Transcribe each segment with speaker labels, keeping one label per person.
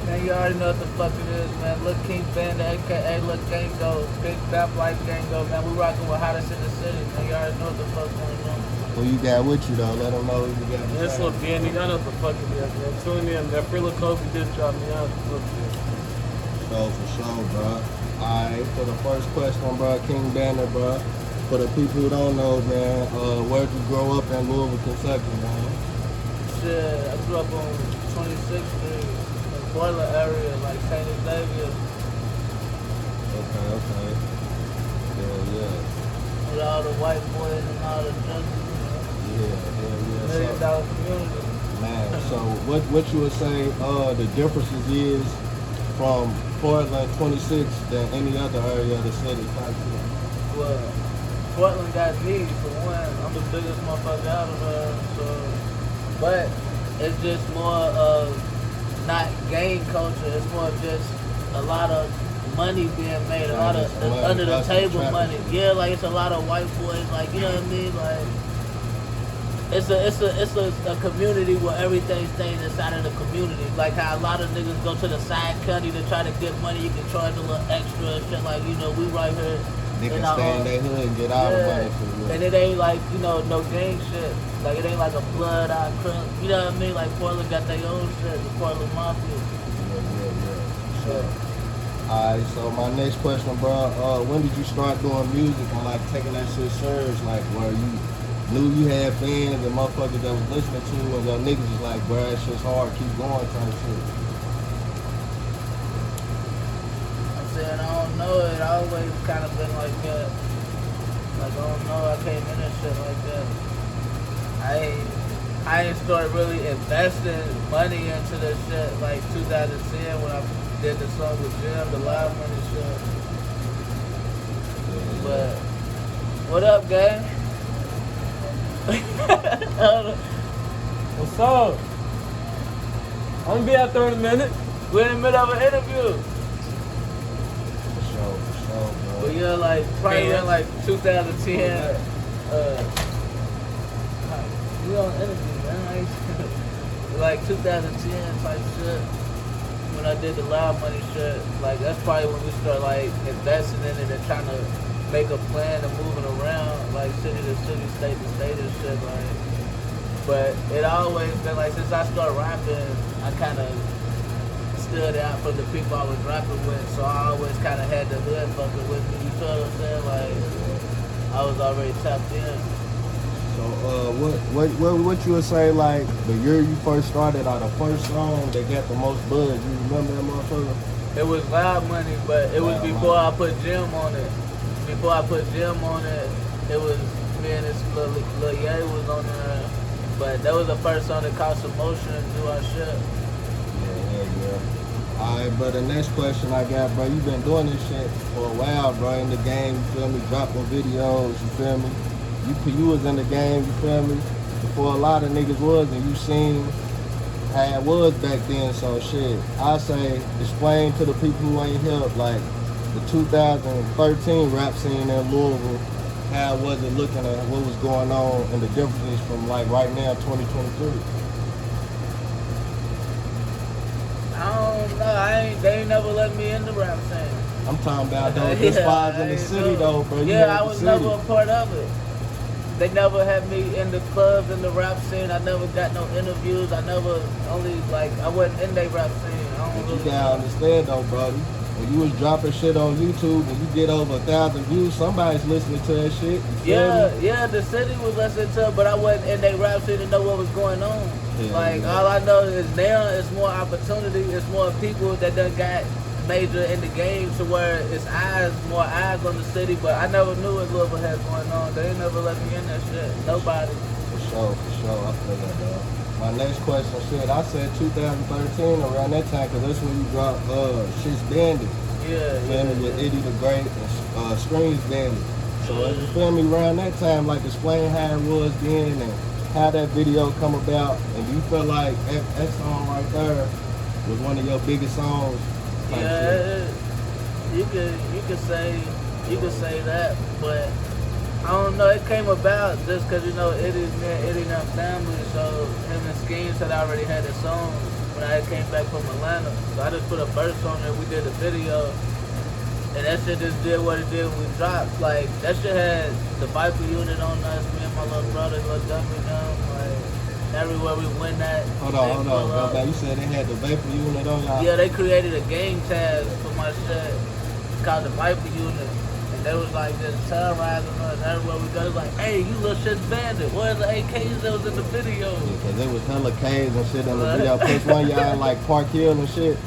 Speaker 1: Man, you already know what the fuck it is, man. Look King Bandit, aka Look Gango, Big Bap Life Gango, man. We rocking with Hottest in the City, man. You already know what the fuck going on.
Speaker 2: Who you got with you though? Let them know who you got.
Speaker 3: It's Louisville BNE. Y'all know what the fuck it is, man. Tune in. That Free Lil Kobe did drop me out.
Speaker 2: For sure, bro. Alright, for the first question, bro, King Bandit, bro. For the people who don't know, man, where'd you grow up in Louisville, Kentucky, man?
Speaker 1: Shit, I grew up on 26th Street. Portland area, like St. Xavier.
Speaker 2: Okay. Yeah.
Speaker 1: With all the white boys and all the junkies, you know.
Speaker 2: Yeah.
Speaker 1: $1 million community.
Speaker 2: Man, so what you would say the differences is from Portland 26 than any other area of the city?
Speaker 1: Well, Portland got me for one. I'm the biggest motherfucker out of there, so. But it's just more of not gang culture. It's more of just a lot of money being made, a lot of under the table money. Yeah, like it's a lot of white boys, like, you know what I mean? Like it's a community where everything stays inside of the community. Like how a lot of niggas go to the side country to try to get money, you can charge a little extra and shit. Like, you know, we right here.
Speaker 2: Niggas stay in their hood and get out of money for real.
Speaker 1: And it ain't like, you know, no gang shit. Like, it ain't like a blood out crime. You know what I mean? Like, Portland got their own shit, the Portland Mafia.
Speaker 2: Yeah. Sure. Alright, so my next question, bro, when did you start doing music and, like, taking that shit serious? Like, where you knew you had fans and motherfuckers that was listening to you and your niggas was like, bro, that shit's hard, keep going, type shit.
Speaker 1: I don't know, it always kind of been like that. Like, I don't know, I came in and shit like that. I ain't started really investing money into this shit like 2010 when I did the song with Jim, the live money shit. But, what up, gang?
Speaker 3: What's up? I'm gonna be out there in a minute.
Speaker 1: We're in the middle of an interview.
Speaker 2: For sure, bro.
Speaker 1: But yeah, like probably in like 2010. We on interview, man. Like 2010 type shit. When I did the Loud Money shit, like that's probably when we start like investing in it and trying to make a plan and moving around, like city to city, state to state and shit. Like, but it always been like since I started rapping, I kind of stood out from the people I was rapping with, so I always kind of had the hood fucking with me. You feel what I'm saying? Like, I was already tapped in.
Speaker 2: So, what you would say, like, the year you first started, or the first song that got the most buzz? You remember that motherfucker?
Speaker 1: It was Loud Money, but it was before I put Jim on it. Before I put Jim on it, it was me and this Lil Ye was on there. But that was the first song that caused some motion and do our shit.
Speaker 2: Yeah. Alright, bro, the next question I got, bro, you been doing this shit for a while, bro, in the game, you feel me? Dropping videos, you feel me? You was in the game, you feel me? Before a lot of niggas was, and you seen how it was back then, so shit. I say, explain to the people who ain't helped, like, the 2013 rap scene in Louisville, how was it looking at what was going on and the differences from, like, right now, 2023?
Speaker 1: I don't know, they ain't never let me in the rap scene.
Speaker 2: I'm talking about those spots in the city, though, bro.
Speaker 1: Yeah, I was never a part of it. They never had me in the clubs, in the rap scene. I never got no interviews. I wasn't in their rap scene.
Speaker 2: But you gotta understand, though, brother. When you was dropping shit on YouTube and you get over 1,000 views, somebody's listening to that shit.
Speaker 1: Yeah, the city was listening to it, but I wasn't in their rap scene to know what was going on. All I know is now it's more opportunity. It's more people that done got major in the game to where it's more eyes on the city, but I never knew what Louisville had going on. They ain't never let me in that shit. Nobody.
Speaker 2: For sure. I feel that, dog. My next question, shit, I said 2013 around that time, because that's when you dropped Shit's Bandit.
Speaker 1: Yeah.
Speaker 2: With Eddie the Great and Screams Bandit. So you feel me, around that time, like explain how it was then and how that video come about, and do you feel like that song right there was one of your biggest songs?
Speaker 1: Yeah, you could say that, but I don't know. It came about just because, you know, Eddie and our family, so him and Schemes had already had a song, when I came back from Atlanta. So I just put a verse on there. We did a video. And that shit just did what it did when we dropped. Like, that shit had the Viper unit on us, me and my little brother, little dummy down. Like, everywhere we went at.
Speaker 2: Hold on. Go back. You said they had the Vapor unit on y'all?
Speaker 1: Yeah, they created a game tag for my shit called the Viper unit. And they was like just terrorizing us everywhere we go. It was like, hey, you little shit bandit. Where's the AKs that was in the video?
Speaker 2: Yeah, cause there was hella K's and shit in the video. Plus one y'all in like Park Hill and shit.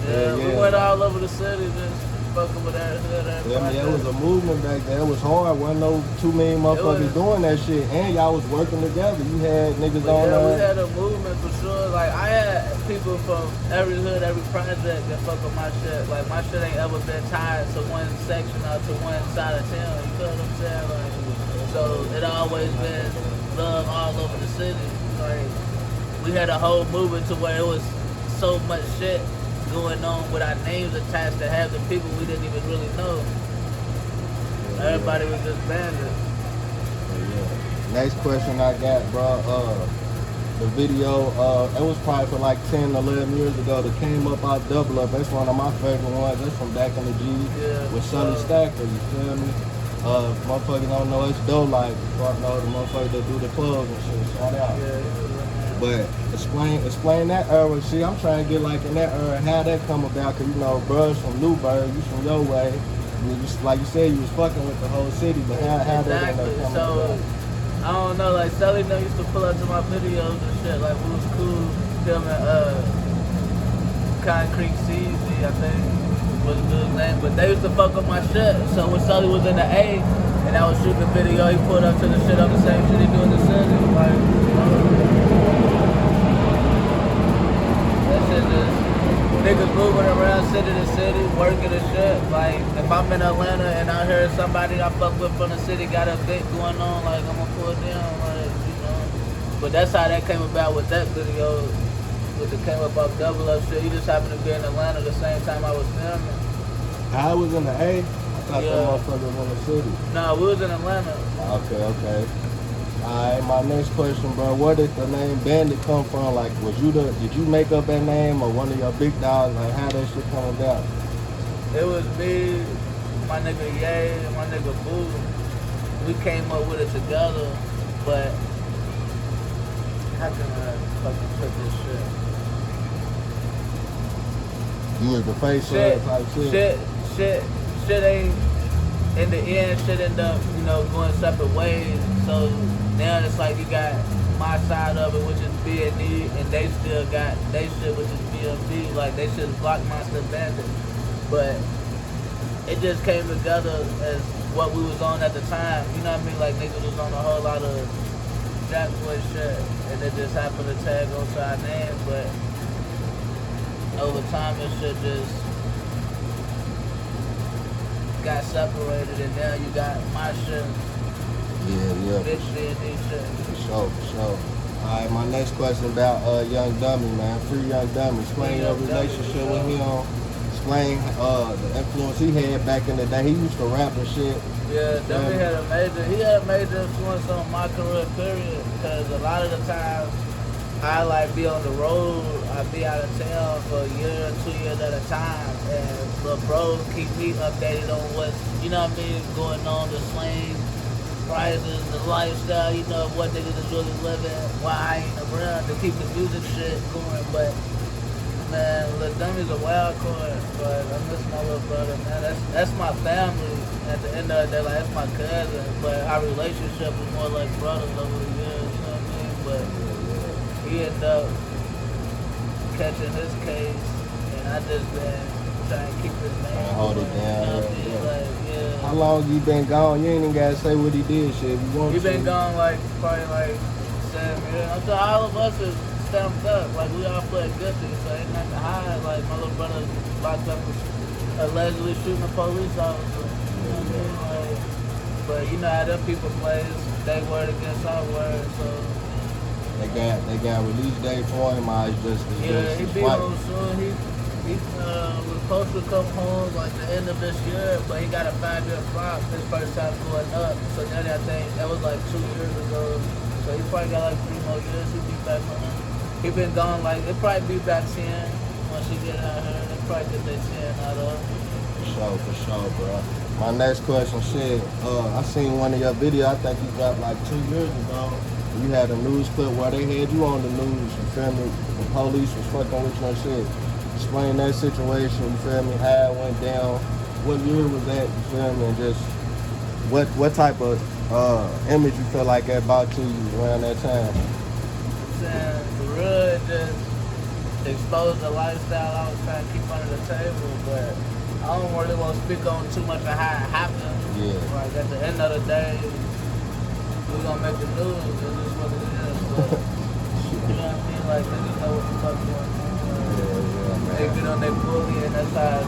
Speaker 1: Yeah, we went all over the city just fucking with that hood.
Speaker 2: Yeah, it was a movement back there. It was hard. Wasn't no too many motherfuckers doing that shit. And y'all was working together. You had niggas on there.
Speaker 1: We had a movement for sure. Like, I had people from every hood, every project that fuck with my shit. Like, my shit ain't ever been tied to one section or to one side of town. You feel what I'm saying? Like, so it always been love all over the city. Like, we had a whole movement to where it was so much shit going on with our names attached to have the people we didn't even really know. Everybody was just bandit.
Speaker 2: Next question I got, bro. The video, it was probably for like 10, 11 years ago that came up out Double Up. That's one of my favorite ones. That's from back in the G with Sully Stacker, you feel me? Motherfuckers don't know it's dough like, fuck know the motherfuckers that do the clubs and shit. Shout out. But explain that era. See, I'm trying to get like in that era, how that come about, cause you know, bros from Newburgh, you from your way. Like you said, you was fucking with the whole city, but how that come about?
Speaker 1: I don't know, like Sully used to pull up to my videos and shit, like we was cool filming Concrete CZ, I think was the dude's name, but they used to fuck up my shit. So when Sully was in the A and I was shooting a video, he pulled up to the shit on the same shit he do in the city. Like, that shit just niggas moving around city to city, working and shit. Like, if I'm in Atlanta and I hear somebody I fuck with from the city got a event going on, like, I'm gonna pull it down, like, you know. But that's how that came about with that video, with the came up off Double Up shit. He just happened to be in Atlanta the same time I was filming.
Speaker 2: I was in the A? I thought that motherfucker was in the city.
Speaker 1: No, we was in Atlanta.
Speaker 2: Okay. Alright, my next question, bro. Where did the name Bandit come from? Like, did you make up that name or one of your big dogs? Like, how that shit come about?
Speaker 1: It was me, my nigga Ye, and my nigga Boo. We came up with it together, but how can I fucking put this shit?
Speaker 2: You was the face of type shit.
Speaker 1: Shit ain't, in the end, shit end up, you know, going separate ways. So now it's like you got my side of it, which is BNE, and they still got they shit, which is BMB. Like, they shit is Block Monster Bandit. But it just came together as what we was on at the time. You know what I mean? Like, niggas was on a whole lot of Jack Boy shit, and it just happened to tag onto our name. But over time, this shit just got separated, and now you got my shit.
Speaker 2: Yeah.
Speaker 1: Bitch BNE shit.
Speaker 2: For sure. Alright, my next question about Young Dummy, man. Free Young Dummy. Explain your relationship with him. Explain the influence he had back in the day. He used to rap and shit.
Speaker 1: Yeah, Dummy had a major influence on my career, period. Because a lot of the times I like be on the road, I be out of town for a year or 2 years at a time, and the bros keep me updated on what's, you know what I mean, going on, the slang prices, the lifestyle, you know, what niggas is really living, why I ain't around to keep the music shit going. But man, Lil Dummy's a wild card, but I miss my little brother, man. That's my family. At the end of the day, like, that's my cousin, but our relationship was more like brothers over the years, you know what I mean? But he ended up catching his case, and I just been trying to keep his name.
Speaker 2: Hold it down.
Speaker 1: You know what I mean? Like, yeah.
Speaker 2: How long you been gone? You ain't even gotta say what he did, shit. If you want
Speaker 1: He been gone like probably like 7 years. I'm sure all of us is stamped up. Like, we all play Guppy, so ain't nothing to hide. Like, my little brother locked up for allegedly shooting a police officer. You know what I mean? Like, but you know how them people play. They word against our word, so.
Speaker 2: They got release date for him. I just
Speaker 1: He be home soon. He was supposed to come home like the end of this year, but he got a 5-year flop. His first time going up. So then I think that was like 2 years ago. So he probably got like 3 more years. He'll be back home. He been gone like, it probably be about 10 once he get out here. They probably get that 10 out of him.
Speaker 2: For sure, bro. My next question, shit, I seen one of your videos, I think you dropped like 2 years ago. You had a news clip where they had you on the news, you feel me? The police was fucking with you and shit. Explain that situation, you feel me? How it went down, what year was that, you feel me? And just what type of image you feel like that brought to you around that time?
Speaker 1: Saying the real just exposed the lifestyle I was trying to keep under the table, but I don't really want to speak on too much of how it happened.
Speaker 2: Yeah.
Speaker 1: Like at the end of the day, we're gonna make the news. It is what it is. But, you know what I mean? Like niggas know what the fuck going on. They get on their bully and that's how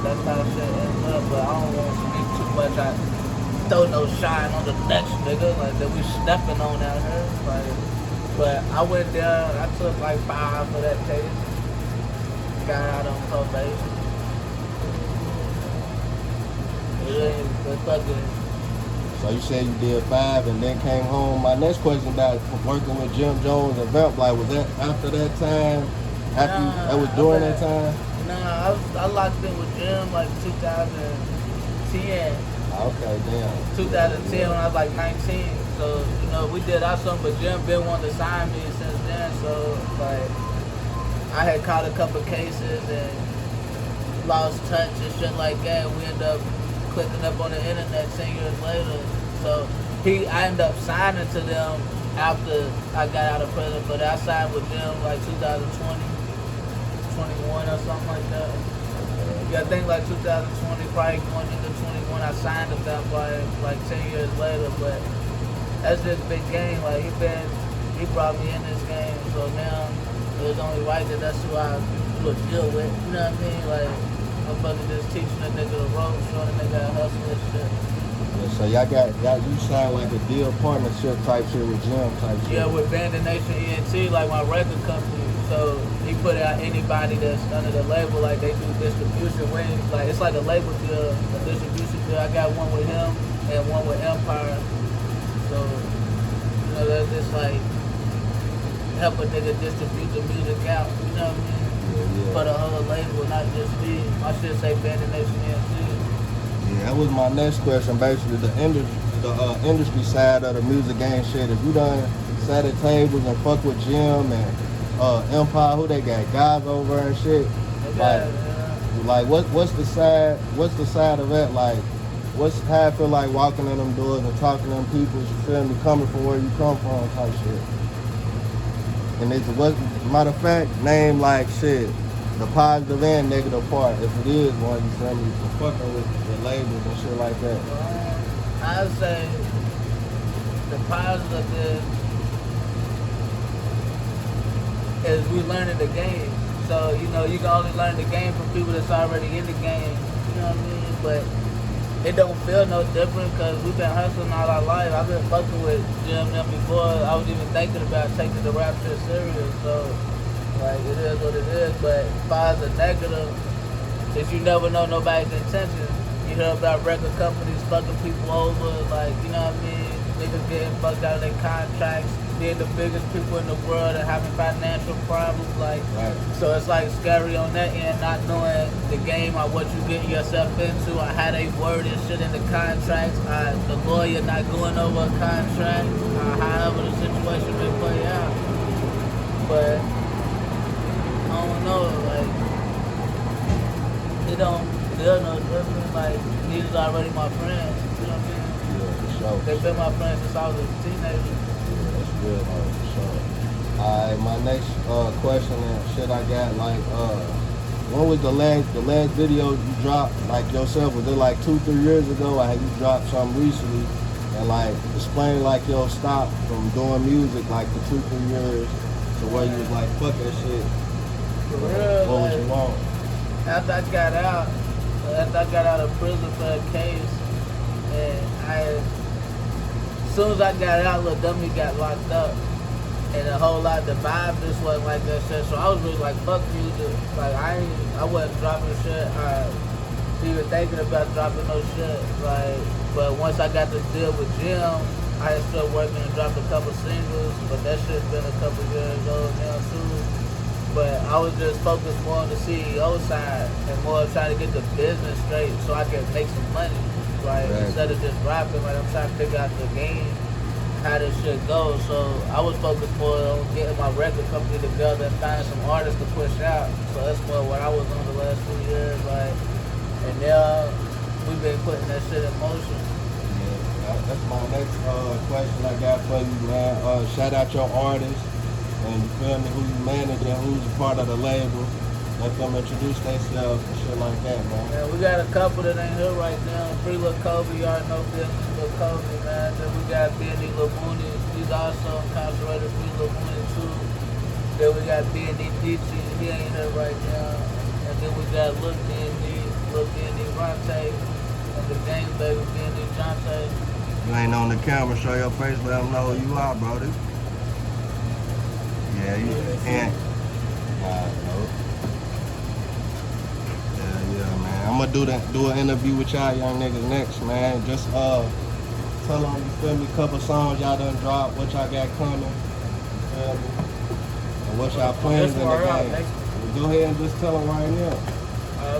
Speaker 1: shit ends up. But I don't want to speak too much. I throw no shine on the next nigga like that we stepping on out here. Like, but I went there. I took like 5 for that case. Got out on probation.
Speaker 2: So you said you did 5 and then came home. My next question about working with Jim Jones and Vamp, like was that after that time? That was during that time?
Speaker 1: Nah, I locked in with Jim like 2010.
Speaker 2: Okay, damn.
Speaker 1: 2010 when I was like 19. So, you know, we did our something, but Jim been wanting to sign me since then. So, like, I had caught a couple cases and lost touch and shit like that. We ended up clicking up on the internet 10 years later. So I ended up signing to them after I got out of prison, but I signed with them like 2020, 21 or something like that. Yeah, I think like 2020, probably going into 21, I signed with them probably like 10 years later, but that's just big game. Like he brought me in this game, so now it was only right that that's who I would deal with, you know what I mean? Like, I'm fucking just teaching a nigga the ropes, showing a nigga how to hustle and shit.
Speaker 2: Yeah, so you signed like a deal partnership type shit with Jim type shit.
Speaker 1: Yeah, with Bandit ENT, like my record company. So he put out anybody that's under the label, like they do distribution wings. Like it's like a label deal, a distribution deal. I got one with him and one with Empire. So, you know, that's just like help a nigga distribute the music out, you know what I mean?
Speaker 2: Yeah.
Speaker 1: For the whole label, not just me. I should say Bandit ENT.
Speaker 2: Yeah, that was my next question. Basically, the industry side of the music game shit. If you done sat at tables and fuck with Jim and Empire, who they got guys over and shit. Like what's the side of that? Like how I feel like walking in them doors and talking to them people, you feel me, coming from where you come from type shit. And it's what matter of fact, name like shit, the positive and negative part, if it is one, you feel me, for fucking with the labels and shit like that.
Speaker 1: I'd say the positive is we learning the game. So, you know, you can only learn the game from people that's already in the game, you know what I mean? But it don't feel no different because we've been hustling all our life. I've been fucking with Jim them before I was even thinking about taking the rap shit serious. So, like, it is what it is. But as far as the negative, is you never know nobody's intentions. You hear about record companies fucking people over, like, you know what I mean? Niggas getting fucked out of their contracts. They're the biggest people in the world and having financial problems, like,
Speaker 2: right.
Speaker 1: So it's like scary on that end, not knowing the game or what you get yourself into or how they word and shit in the contracts, the lawyer not going over a contract, however the situation may play out. But I don't know, like, it don't feel no different. Like, these are already my friends, you know what I mean?
Speaker 2: Yeah, for sure.
Speaker 1: They've been my friends since I was a teenager.
Speaker 2: Good, for sure. Alright, my next question and shit I got, like, when was the last video you dropped, like, yourself? Was it like 2-3 years ago, or have you dropped something recently? And, like, explain, like, your stop from doing music, like, for 2-3 years to where you was like, fuck that shit.
Speaker 1: For real,
Speaker 2: what
Speaker 1: like,
Speaker 2: would you want?
Speaker 1: After I got out of prison for a case, and as soon as I got out, Lil Dummy got locked up. And a whole lot, the vibe just wasn't like that shit. So I was really like, fuck music. Like, I wasn't dropping shit. I even thinking about dropping no shit. Like, but once I got the deal with Jim, I had still working and dropped a couple singles. But that shit's been a couple years old now too. But I was just focused more on the CEO side and more trying to get the business straight so I could make some money. Like, instead of just rapping, like, I'm trying to figure out the game, how this shit goes. So I was focused more on getting my record company together and finding some artists to push out. So that's more what I was on the last 2 years. Like, and now we've been putting that shit in motion.
Speaker 2: Yeah, that's my next question I got for you, man. Shout out your artists. And you feel me, who you manage and who's a part of the label. Let them introduce themselves and shit like that, man.
Speaker 1: Yeah, we got a couple that ain't here right now. Free Lil Kobe, you already know Lil Kobe, man. Then we got BNE Steppaz. He's also incarcerated. Free Lil Mooney too. Then we got BNE Steppaz. He ain't here right now. And then we got Lil BNE Ronte, and the gang baby BNE Jonte.
Speaker 2: You ain't on the camera, show your face, let them know who you are, brody. Yeah, you can't. Yeah, man. I'm gonna do an interview with y'all young niggas next, man. Just tell them, you feel me, couple songs y'all done dropped, what y'all got coming, you feel me, and what y'all plans in the game. Go ahead and just tell them right now.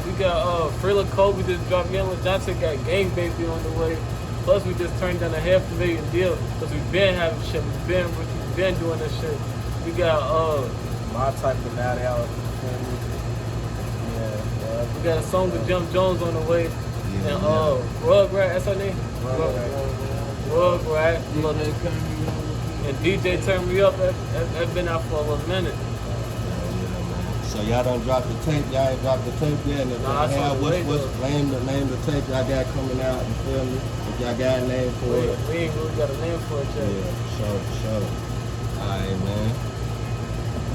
Speaker 3: We got Free Lil Kobe just dropped. Me and Lil Johnson got Gang Baby on the way. Plus we just turned down a $500,000 deal because we've been having shit. We've been doing this shit. We got
Speaker 1: My type of natty out.
Speaker 3: we got a song with Jump Jones on the way.
Speaker 2: Yeah,
Speaker 3: And Rugrat, that's her name? Rugrat. And DJ Turn Me Up, that's been out for a little minute.
Speaker 2: So y'all done dropped the tape, y'all ain't dropped the tape yet. And if
Speaker 3: Nah,
Speaker 2: y'all have, what's name the tape y'all got coming out, you feel me? If y'all got a name for it.
Speaker 3: We ain't really got a name for it yet.
Speaker 2: Yeah, for sure. Alright, man.